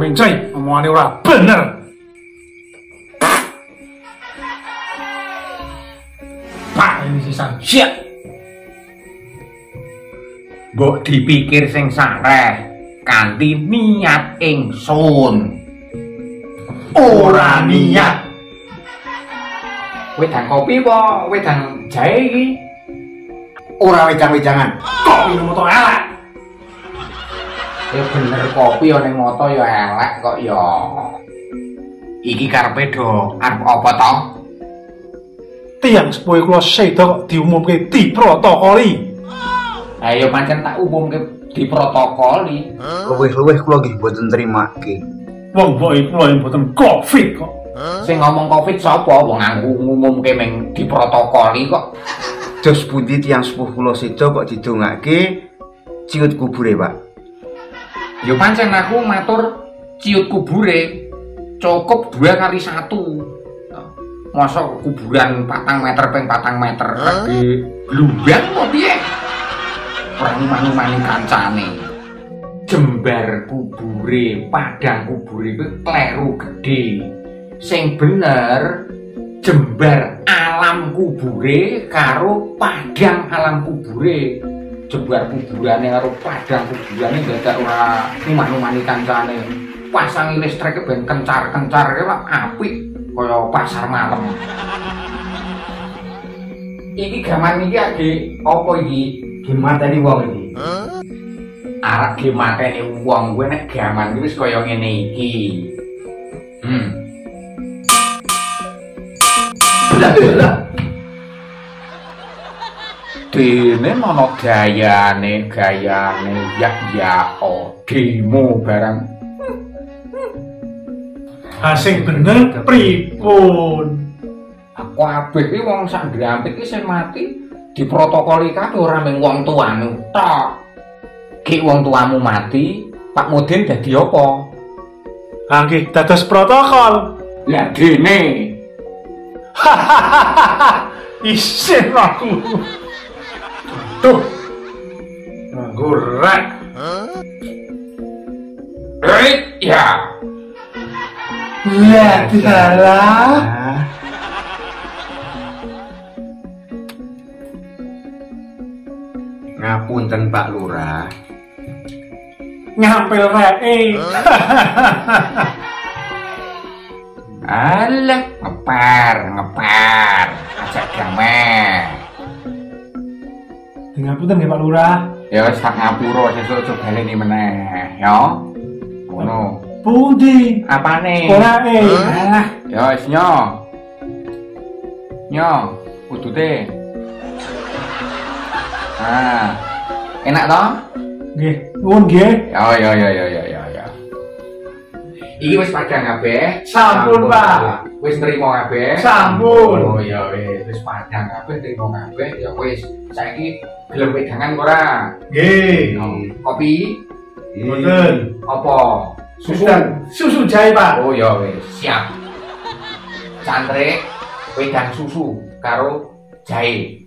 mencai, omongane ora bener. Pak ini sisan. Siap. Mbok dipikir sing sareh kanthi niat ingsun. Ora niat. Wedang kopi apa wedang jahe iki? Ora wedang-wedangan. Kok minum motor elek? Ya bener kopi ya ning moto ya elek kok ya. Iki karepe do arep apa to? Tiang sepuhe kula seda kok diumumke diprotokoli. Ayo pancen tak umumke diprotokoli. Luwih-luwih kula nggih mboten trimake. Wong mbok kula yang mboten Covid kok. Sing ngomong Covid sapa? Wong aku ngumumke meng diprotokoli kok. Dos pundi tiyang sepuh kula seda kok didongake ciut kubure, Pak? Ya pancen aku matur ciut kubure cukup 2 kali 1. Masa kuburan 4 meter ping 4 meter lagi glubang kok piye? Ora ngumani kancane. Jembar kubure, padang kubure kuwi kleru gedhe. Sing bener jembar alam kubure karo padang alam kubure. Jembar kuburane karo padang kuburane dadak ora ngumani kancane. Pasang listrik ben kencar-kencar kok apik kaya pasar malam. Iki gaman iki age apa iki? Dimateni wong iki. Arek ge mateni wong kuwi nek gaman iki wis kaya ngene iki. Dene ana gayane ya demo barang. Sing bener pripun? Aku kabeh iki wong sak Grampit iki sing mati diprotokoli kabeh ora mung wong tuamu tok. Ki wong tuamu mati, Pak Mudin dadi apa? Nggih, dados protokol. Lah dene. Isin aku. Tuh. Ngurek. Ya. Ya dalah. Ngapunten Pak Lurah. Ngampil reke. Alah, ngepar. Ajak damai. Ngapunten nggih Pak Lurah. Ya wis sak ngapura sesuk aja baleni meneh, ya. Ngono. Pundi? Apane? Orake. Alah, ya wis nyo. Nyo, udute. Enak toh? Nggih, nuwun nggih. Ya. Iki wis padang kabeh. Sampun, Pak. Wis nrimo kabeh. Sampun. Oh ya wis padang kabeh nrimo kabeh. Ya wis, saiki gelem wedangan ora? Nggih. Kopi? Mboten. Apa? Susu jahe, Pak. Oh ya wis, siap. Cantrik wedang susu karo jahe.